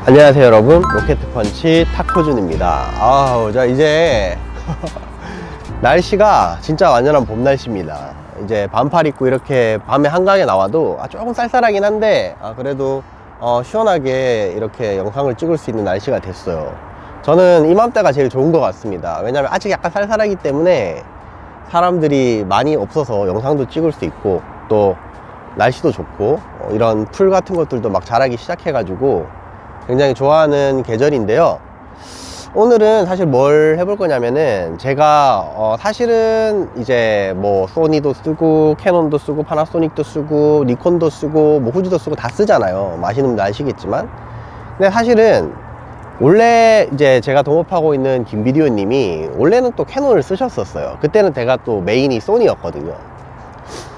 안녕하세요 여러분, 로켓펀치 탁호준입니다. 자 이제 날씨가 진짜 완전한 봄 날씨입니다. 이제 반팔 입고 이렇게 밤에 한강에 나와도 조금 쌀쌀하긴 한데 그래도 시원하게 이렇게 영상을 찍을 수 있는 날씨가 됐어요. 저는 이맘때가 제일 좋은 것 같습니다. 왜냐면 아직 약간 쌀쌀하기 때문에 사람들이 많이 없어서 영상도 찍을 수 있고, 또 날씨도 좋고 이런 풀 같은 것들도 막 자라기 시작해 가지고 굉장히 좋아하는 계절인데요. 오늘은 사실 뭘 해볼 거냐면은, 제가 사실은 이제 뭐 소니도 쓰고 캐논도 쓰고 파나소닉도 쓰고 니콘도 쓰고 뭐 후지도 쓰고 다 쓰잖아요. 아시는 분들 아시겠지만, 근데 사실은 원래 이제 제가 동업하고 있는 김비디오 님이 원래는 또 캐논을 쓰셨었어요. 그때는 제가 또 메인이 소니였거든요.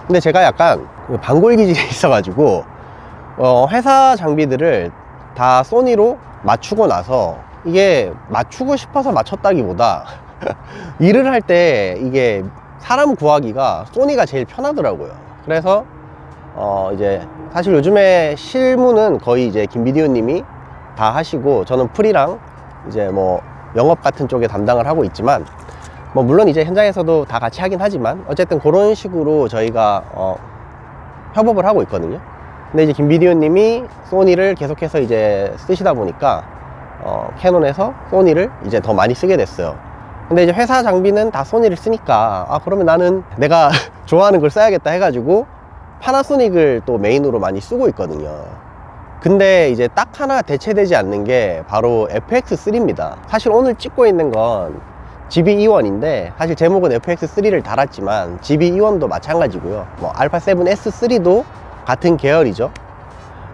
근데 제가 약간 반골 기질이 있어가지고 회사 장비들을 다 소니로 맞추고 나서, 이게 맞추고 싶어서 맞췄다기보다 일을 할 때 이게 사람 구하기가 소니가 제일 편하더라고요. 그래서 이제 사실 요즘에 실무는 거의 이제 김비디오 님이 다 하시고, 저는 풀이랑 이제 뭐 영업 같은 쪽에 담당을 하고 있지만, 뭐 물론 이제 현장에서도 다 같이 하긴 하지만 어쨌든 그런 식으로 저희가 협업을 하고 있거든요. 근데 이제 김비디오 님이 소니를 계속해서 이제 쓰시다 보니까 캐논에서 소니를 이제 더 많이 쓰게 됐어요. 근데 이제 회사 장비는 다 소니를 쓰니까 그러면 나는 내가 좋아하는 걸 써야겠다 해가지고 파나소닉을 또 메인으로 많이 쓰고 있거든요. 근데 이제 딱 하나 대체되지 않는 게 바로 FX3입니다. 사실 오늘 찍고 있는 건 GB-E1인데, 사실 제목은 FX3를 달았지만 GB-E1도 마찬가지고요. 뭐 α7S3도 같은 계열이죠.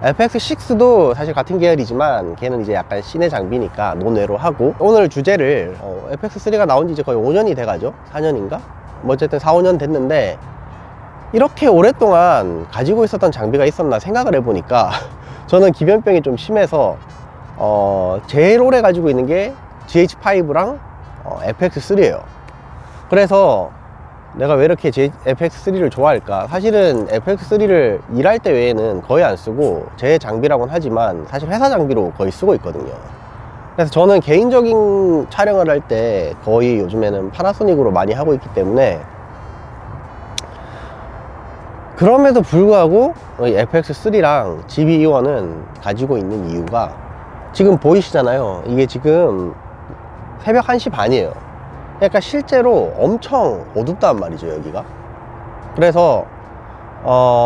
FX6도 사실 같은 계열이지만 걔는 이제 약간 시내 장비니까 논외로 하고, 오늘 주제를 FX3가 나온 지 이제 거의 5년이 돼가죠. 4년인가? 뭐 어쨌든 4, 5년 됐는데 이렇게 오랫동안 가지고 있었던 장비가 있었나 생각을 해보니까 저는 기변병이 좀 심해서 제일 오래 가지고 있는 게 GH5랑 FX3예요. 그래서 내가 왜 이렇게 FX3를 좋아할까? 사실은 FX3를 일할 때 외에는 거의 안 쓰고, 제 장비라고는 하지만 사실 회사 장비로 거의 쓰고 있거든요. 그래서 저는 개인적인 촬영을 할 때 거의 요즘에는 파나소닉으로 많이 하고 있기 때문에, 그럼에도 불구하고 FX3랑 GB-E1은 가지고 있는 이유가, 지금 보이시잖아요. 이게 지금 새벽 1시 반이에요. 그러니까 실제로 엄청 어둡단 말이죠, 여기가. 그래서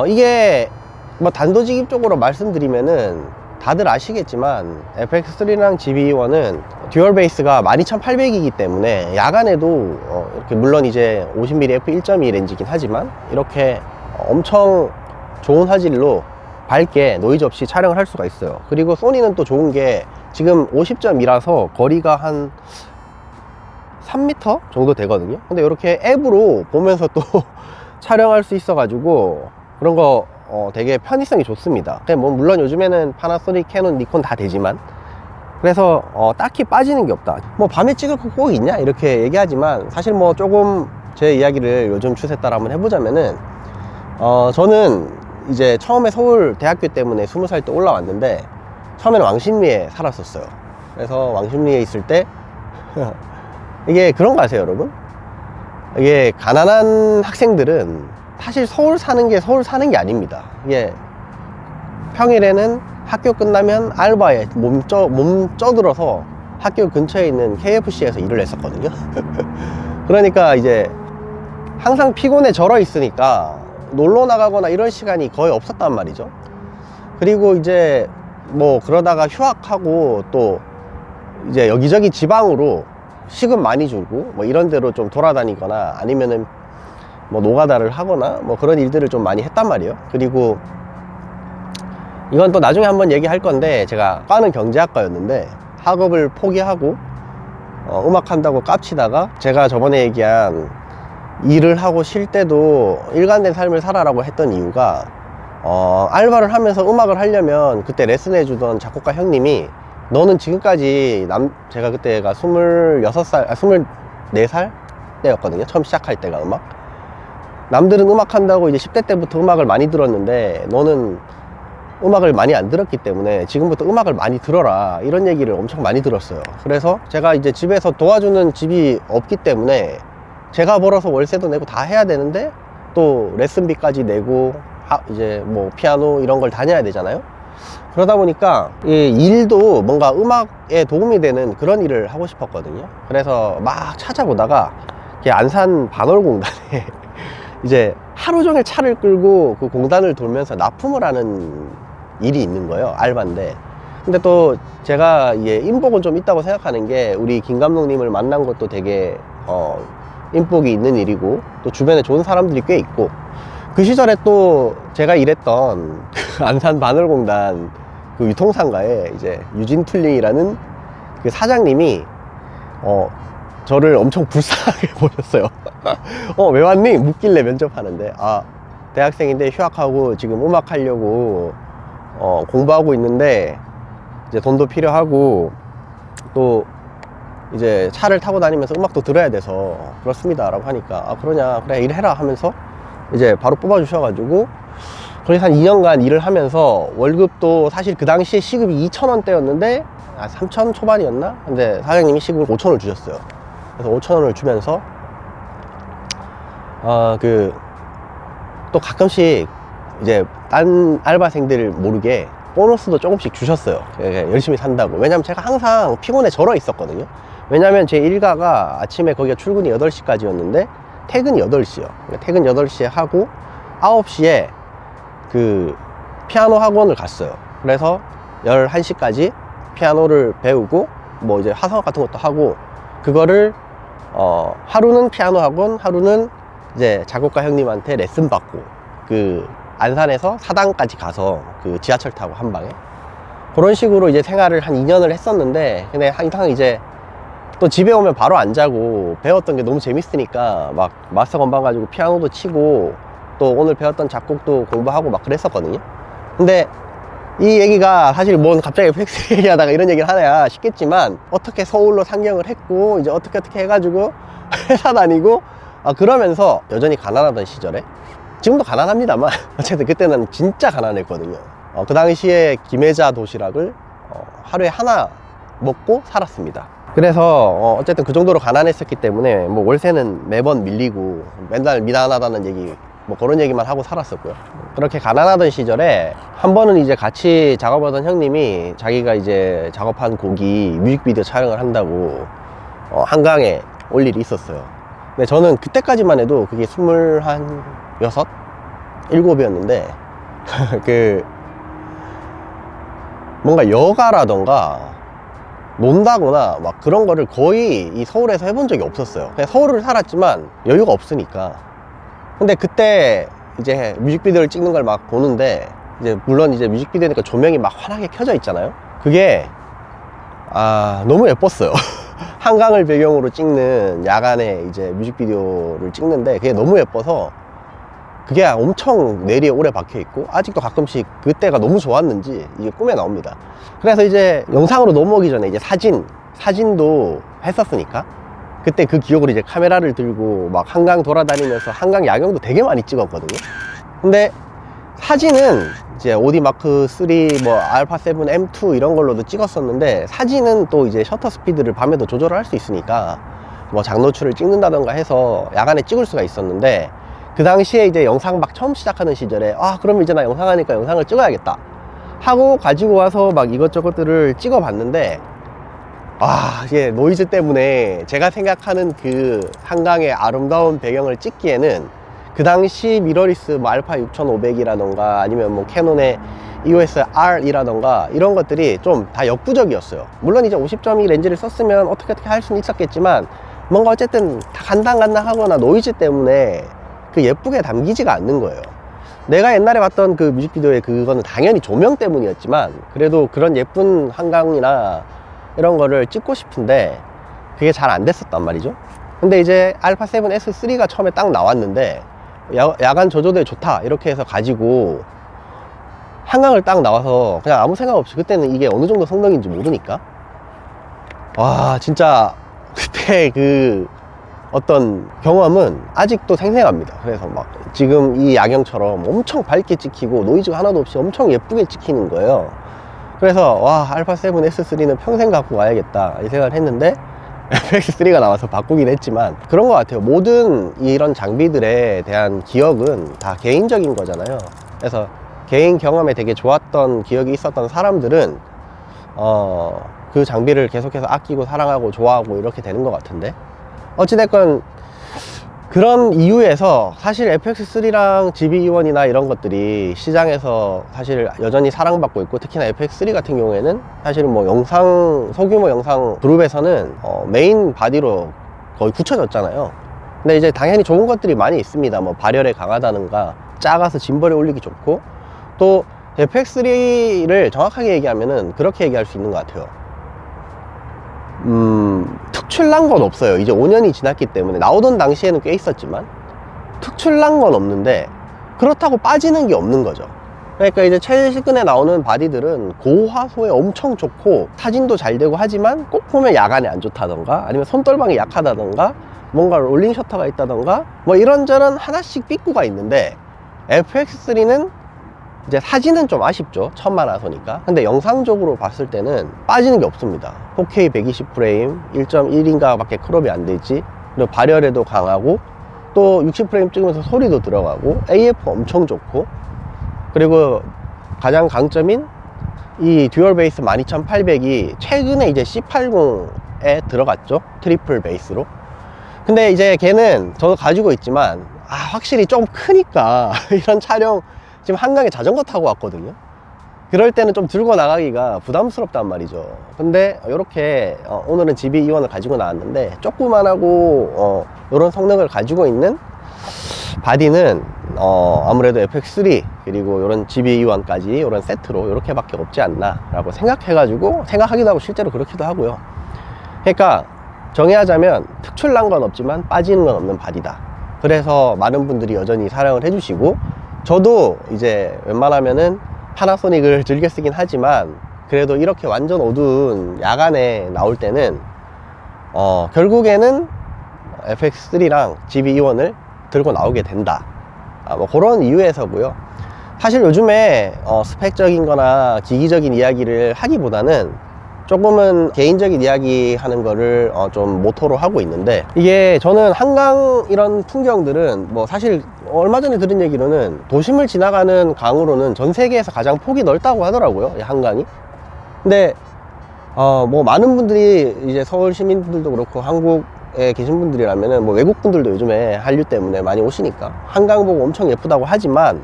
이게 뭐 단도직입적으로 말씀드리면은 다들 아시겠지만 FX3랑 GB-E1은 듀얼 베이스가 12800이기 때문에 야간에도 이렇게, 물론 이제 50mm f1.2 렌즈이긴 하지만 이렇게 엄청 좋은 화질로 밝게 노이즈 없이 촬영을 할 수가 있어요. 그리고 소니는 또 좋은 게, 지금 50.2라서 거리가 한 3m 정도 되거든요. 근데 이렇게 앱으로 보면서 또 촬영할 수 있어 가지고 그런 거 되게 편의성이 좋습니다. 뭐 물론 요즘에는 파나소닉, 캐논, 니콘 다 되지만, 그래서 딱히 빠지는 게 없다. 뭐 밤에 찍을 거 꼭 있냐 이렇게 얘기하지만, 사실 뭐 조금 제 이야기를 요즘 추세 따라 한번 해보자면은, 저는 이제 처음에 서울 대학교 때문에 20살 때 올라왔는데, 처음에는 왕십리에 살았었어요. 그래서 왕십리에 있을 때 이게 그런 거 아세요 여러분? 이게 가난한 학생들은 사실 서울 사는 게 아닙니다. 이게 평일에는 학교 끝나면 알바에 몸 쪄들어서 학교 근처에 있는 KFC에서 일을 했었거든요. 그러니까 이제 항상 피곤에 절어 있으니까 놀러 나가거나 이런 시간이 거의 없었단 말이죠. 그리고 이제 뭐 그러다가 휴학하고 또 이제 여기저기 지방으로 시급 많이 주고 뭐 이런 데로 좀 돌아다니거나, 아니면은 뭐 노가다를 하거나 뭐 그런 일들을 좀 많이 했단 말이에요. 그리고 이건 또 나중에 한번 얘기할 건데, 제가 과는 경제학과였는데 학업을 포기하고 음악 한다고 깝치다가, 제가 저번에 얘기한 일을 하고 쉴 때도 일관된 삶을 살아라고 했던 이유가, 알바를 하면서 음악을 하려면 그때 레슨해 주던 작곡가 형님이, 너는 지금까지 제가 그때가 26살, 14살 때였거든요. 처음 시작할 때가 음악. 남들은 음악 한다고 이제 10대 때부터 음악을 많이 들었는데 너는 음악을 많이 안 들었기 때문에 지금부터 음악을 많이 들어라, 이런 얘기를 엄청 많이 들었어요. 그래서 제가 이제 집에서 도와주는 집이 없기 때문에 제가 벌어서 월세도 내고 다 해야 되는데 또 레슨비까지 내고 이제 뭐 피아노 이런 걸 다녀야 되잖아요. 그러다 보니까 이 일도 뭔가 음악에 도움이 되는 그런 일을 하고 싶었거든요. 그래서 막 찾아보다가 안산 반월공단에 이제 하루 종일 차를 끌고 그 공단을 돌면서 납품을 하는 일이 있는 거예요. 알바인데. 근데 또 제가 인복은 좀 있다고 생각하는 게, 우리 김 감독님을 만난 것도 되게 인복이 있는 일이고, 또 주변에 좋은 사람들이 꽤 있고, 그 시절에 또 제가 일했던 그 안산 반월공단 그 유통상가에 이제 유진툴링이라는 그 사장님이 저를 엄청 불쌍하게 보셨어요. 왜 왔니? 묻길래 면접하는데, 대학생인데 휴학하고 지금 음악 하려고 공부하고 있는데 이제 돈도 필요하고 또 이제 차를 타고 다니면서 음악도 들어야 돼서 그렇습니다 라고 하니까, 그러냐, 그래 일해라 하면서 이제 바로 뽑아 주셔가지고, 그래서 한 2년간 일을 하면서 월급도 사실 그 당시에 시급이 2,000원대였는데 3,000 초반이었나? 근데 사장님이 시급을 5,000원을 주셨어요. 그래서 5,000원을 주면서 또 가끔씩 이제 딴 알바생들 모르게 보너스도 조금씩 주셨어요. 열심히 산다고. 왜냐면 제가 항상 피곤해 절어 있었거든요. 왜냐면 제 일가가 아침에 거기가 출근이 8시까지였는데 퇴근이 8시요. 퇴근 8시에 하고 9시에 그 피아노 학원을 갔어요. 그래서 11시까지 피아노를 배우고 뭐 이제 화성학 같은 것도 하고, 그거를 하루는 피아노 학원, 하루는 이제 작곡가 형님한테 레슨 받고, 그 안산에서 사당까지 가서 그 지하철 타고 한 방에 그런 식으로 이제 생활을 한 2년을 했었는데, 근데 항상 이제 또 집에 오면 바로 안 자고 배웠던 게 너무 재밌으니까 막 마스터 건반 가지고 피아노도 치고 또 오늘 배웠던 작곡도 공부하고 막 그랬었거든요. 근데 이 얘기가 사실 뭔 갑자기 팩스 얘기하다가 이런 얘기를 하냐 싶겠지만, 어떻게 서울로 상경을 했고 이제 어떻게 해가지고 회사 다니고 그러면서 여전히 가난하던 시절에, 지금도 가난합니다만 어쨌든 그때는 진짜 가난했거든요. 그 당시에 김혜자 도시락을 하루에 하나 먹고 살았습니다. 그래서 어쨌든 그 정도로 가난했었기 때문에 뭐 월세는 매번 밀리고 맨날 미안하다는 얘기, 뭐 그런 얘기만 하고 살았었고요. 그렇게 가난하던 시절에 한 번은 이제 같이 작업하던 형님이 자기가 이제 작업한 곡이 뮤직비디오 촬영을 한다고 한강에 올 일이 있었어요. 근데 저는 그때까지만 해도 그게 26, 7이었는데 그 뭔가 여가라던가 논다거나 막 그런 거를 거의 이 서울에서 해본 적이 없었어요. 그냥 서울을 살았지만 여유가 없으니까. 근데 그때 이제 뮤직비디오를 찍는 걸 막 보는데, 이제 물론 이제 뮤직비디오니까 조명이 막 환하게 켜져 있잖아요. 그게 너무 예뻤어요. 한강을 배경으로 찍는 야간에 이제 뮤직비디오를 찍는데 그게 너무 예뻐서 그게 엄청 뇌리에 오래 박혀 있고, 아직도 가끔씩 그때가 너무 좋았는지 이게 꿈에 나옵니다. 그래서 이제 영상으로 넘어오기 전에 이제 사진도 했었으니까 그때 그 기억으로 이제 카메라를 들고 막 한강 돌아다니면서 한강 야경도 되게 많이 찍었거든요. 근데 사진은 이제 오디마크 3, 뭐 알파 7, M2 이런 걸로도 찍었었는데, 사진은 또 이제 셔터 스피드를 밤에도 조절을 할 수 있으니까 뭐 장노출을 찍는다던가 해서 야간에 찍을 수가 있었는데, 그 당시에 이제 영상 막 처음 시작하는 시절에 그럼 이제 나 영상 하니까 영상을 찍어야겠다 하고 가지고 와서 막 이것저것들을 찍어 봤는데, 이게 노이즈 때문에 제가 생각하는 그 한강의 아름다운 배경을 찍기에는 그 당시 미러리스 뭐 알파 6500이라던가 아니면 뭐 캐논의 EOS R이라던가 이런 것들이 좀 다 역부족이었어요. 물론 이제 50.2 렌즈를 썼으면 어떻게 할 수는 있었겠지만, 뭔가 어쨌든 다 간당간당하거나 노이즈 때문에 그 예쁘게 담기지가 않는 거예요. 내가 옛날에 봤던 그 뮤직비디오에 그거는 당연히 조명 때문이었지만 그래도 그런 예쁜 한강이나 이런 거를 찍고 싶은데 그게 잘 안 됐었단 말이죠. 근데 이제 알파 7 S3가 처음에 딱 나왔는데 야간 저조도에 좋다 이렇게 해서 가지고 한강을 딱 나와서 그냥 아무 생각 없이, 그때는 이게 어느 정도 성능인지 모르니까 진짜 그때 그 어떤 경험은 아직도 생생합니다. 그래서 막 지금 이 야경처럼 엄청 밝게 찍히고 노이즈가 하나도 없이 엄청 예쁘게 찍히는 거예요. 그래서 와, 알파7 S3는 평생 갖고 가야겠다 이 생각을 했는데 FX3가 나와서 바꾸긴 했지만 그런 것 같아요. 모든 이런 장비들에 대한 기억은 다 개인적인 거잖아요. 그래서 개인 경험에 되게 좋았던 기억이 있었던 사람들은 그 장비를 계속해서 아끼고 사랑하고 좋아하고 이렇게 되는 것 같은데, 어찌됐건 그런 이유에서 사실 FX3랑 GBE1이나 이런 것들이 시장에서 사실 여전히 사랑받고 있고, 특히나 FX3 같은 경우에는 사실은 뭐 소규모 영상 그룹에서는 메인 바디로 거의 굳혀졌잖아요. 근데 이제 당연히 좋은 것들이 많이 있습니다. 뭐 발열에 강하다는가, 작아서 짐벌에 올리기 좋고, 또 FX3를 정확하게 얘기하면은 그렇게 얘기할 수 있는 것 같아요. 특출난 건 없어요. 이제 5년이 지났기 때문에. 나오던 당시에는 꽤 있었지만 특출난 건 없는데 그렇다고 빠지는 게 없는 거죠. 그러니까 이제 최근에 나오는 바디들은 고화소에 엄청 좋고 사진도 잘 되고 하지만 꼭 보면 야간에 안 좋다던가, 아니면 손떨방이 약하다던가, 뭔가 롤링 셔터가 있다던가, 뭐 이런저런 하나씩 삐꾸가 있는데, FX3는 이제 사진은 좀 아쉽죠. 천만화소니까. 근데 영상적으로 봤을 때는 빠지는 게 없습니다. 4K 120프레임 1.1인가 밖에 크롭이 안 되지. 그리고 발열에도 강하고, 또 60프레임 찍으면서 소리도 들어가고, AF 엄청 좋고, 그리고 가장 강점인 이 듀얼 베이스 12800이 최근에 이제 C80에 들어갔죠. 트리플 베이스로. 근데 이제 걔는 저도 가지고 있지만 확실히 좀 크니까 이런 촬영, 지금 한강에 자전거 타고 왔거든요. 그럴 때는 좀 들고 나가기가 부담스럽단 말이죠. 근데 이렇게 오늘은 GBE1을 가지고 나왔는데, 조그만하고 이런 성능을 가지고 있는 바디는 아무래도 FX3 그리고 이런 GBE1까지 이런 세트로 이렇게 밖에 없지 않나 라고 생각하기도 하고 실제로 그렇기도 하고요. 그러니까 정의하자면 특출난 건 없지만 빠지는 건 없는 바디다. 그래서 많은 분들이 여전히 사랑을 해주시고, 저도 이제 웬만하면은 파나소닉을 즐겨 쓰긴 하지만, 그래도 이렇게 완전 어두운 야간에 나올 때는 결국에는 FX3랑 GBE1을 들고 나오게 된다. 뭐 그런 이유에서고요. 사실 요즘에 스펙적인 거나 기기적인 이야기를 하기보다는 조금은 개인적인 이야기 하는 거를 좀 모토로 하고 있는데, 이게 저는 한강 이런 풍경들은 뭐 사실 얼마 전에 들은 얘기로는 도심을 지나가는 강으로는 전 세계에서 가장 폭이 넓다고 하더라고요, 이 한강이. 근데 뭐 많은 분들이 이제 서울 시민분들도 그렇고 한국에 계신 분들이라면은 뭐 외국 분들도 요즘에 한류 때문에 많이 오시니까 한강 보고 엄청 예쁘다고 하지만,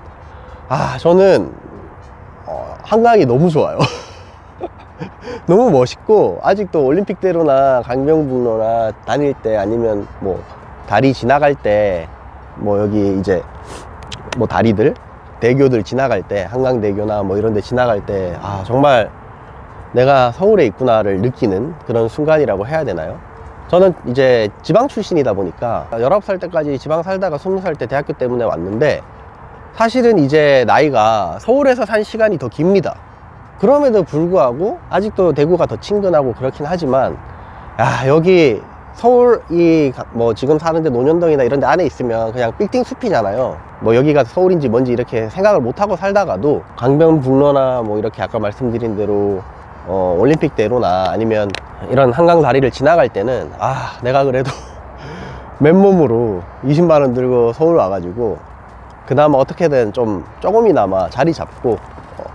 저는 한강이 너무 좋아요. 너무 멋있고, 아직도 올림픽대로나 강변북로나 다닐 때, 아니면 뭐 다리 지나갈 때, 뭐 여기 이제 뭐 다리들, 대교들 지나갈 때, 한강대교나 뭐 이런 데 지나갈 때 정말 내가 서울에 있구나를 느끼는 그런 순간이라고 해야 되나요? 저는 이제 지방 출신이다 보니까 19살 때까지 지방 살다가 20살 때 대학교 때문에 왔는데, 사실은 이제 나이가 서울에서 산 시간이 더 깁니다. 그럼에도 불구하고 아직도 대구가 더 친근하고 그렇긴 하지만, 여기 서울 뭐 지금 사는데 논현동이나 이런 데 안에 있으면 그냥 빌딩 숲이잖아요. 뭐 여기가 서울인지 뭔지 이렇게 생각을 못하고 살다가도 강변북로나 뭐 이렇게 아까 말씀드린 대로 올림픽대로나 아니면 이런 한강 다리를 지나갈 때는 내가 그래도 맨몸으로 20만원 들고 서울 와가지고 그나마 어떻게든 조금이나마 자리 잡고,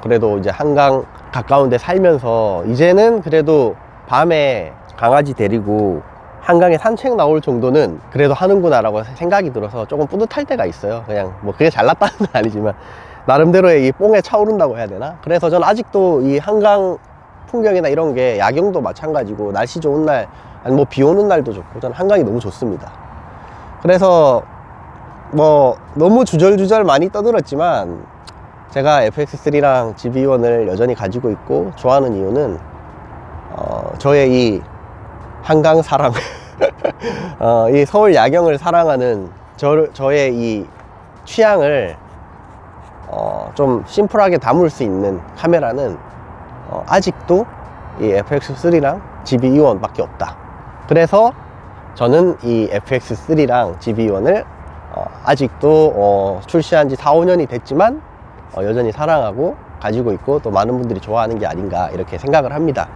그래도 이제 한강 가까운 데 살면서 이제는 그래도 밤에 강아지 데리고 한강에 산책 나올 정도는 그래도 하는구나 라고 생각이 들어서 조금 뿌듯할 때가 있어요. 그냥 뭐 그게 잘났다는 건 아니지만 나름대로의 이 뽕에 차오른다고 해야 되나? 그래서 저는 아직도 이 한강 풍경이나 이런 게 야경도 마찬가지고, 날씨 좋은 날, 아니 뭐 비 오는 날도 좋고, 저는 한강이 너무 좋습니다. 그래서 뭐 너무 주절주절 많이 떠들었지만, 제가 FX3랑 GBE1을 여전히 가지고 있고 좋아하는 이유는 저의 이 한강 사랑 이 서울 야경을 사랑하는 저의 이 취향을 좀 심플하게 담을 수 있는 카메라는 아직도 이 FX3랑 GBE1 밖에 없다. 그래서 저는 이 FX3랑 GB1을 아직도 출시한 지 4, 5년이 됐지만 여전히 사랑하고 가지고 있고 또 많은 분들이 좋아하는 게 아닌가 이렇게 생각을 합니다.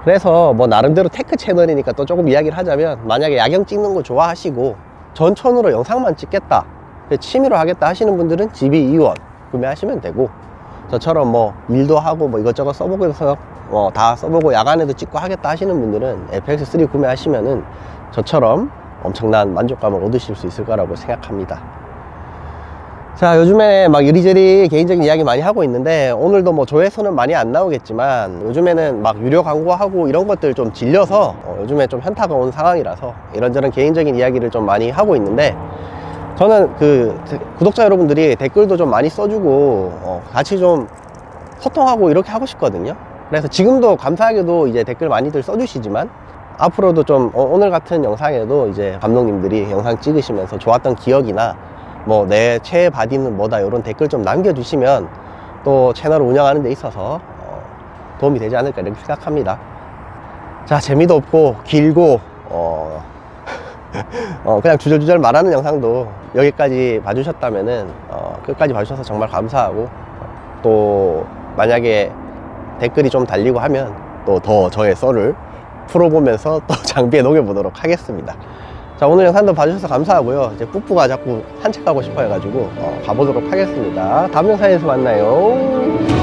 그래서 뭐 나름대로 테크 채널이니까 또 조금 이야기를 하자면, 만약에 야경 찍는 거 좋아하시고 전천으로 영상만 찍겠다, 취미로 하겠다 하시는 분들은 GB2원 구매하시면 되고, 저처럼 뭐 일도 하고 뭐 이것저것 써보고 해서 다 써보고 야간에도 찍고 하겠다 하시는 분들은 FX3 구매하시면은 저처럼 엄청난 만족감을 얻으실 수 있을 거라고 생각합니다. 자, 요즘에 막 이리저리 개인적인 이야기 많이 하고 있는데, 오늘도 뭐 조회수는 많이 안 나오겠지만 요즘에는 막 유료 광고하고 이런 것들 좀 질려서 요즘에 좀 현타가 온 상황이라서 이런저런 개인적인 이야기를 좀 많이 하고 있는데, 저는 그 구독자 여러분들이 댓글도 좀 많이 써주고 같이 좀 소통하고 이렇게 하고 싶거든요. 그래서 지금도 감사하게도 이제 댓글 많이들 써주시지만, 앞으로도 좀 오늘 같은 영상에도 이제 감독님들이 영상 찍으시면서 좋았던 기억이나 뭐 내 최애 바디는 뭐다 이런 댓글 좀 남겨주시면 또 채널을 운영하는 데 있어서 도움이 되지 않을까 이렇게 생각합니다. 자, 재미도 없고 길고 그냥 주절주절 말하는 영상도 여기까지 봐주셨다면은 끝까지 봐주셔서 정말 감사하고, 또 만약에 댓글이 좀 달리고 하면 또 더 저의 썰을 풀어보면서 또 장비에 녹여보도록 하겠습니다. 자, 오늘 영상도 봐주셔서 감사하고요. 이제 뿌뿌가 자꾸 산책하고 싶어 해가지고 가보도록 하겠습니다. 다음 영상에서 만나요.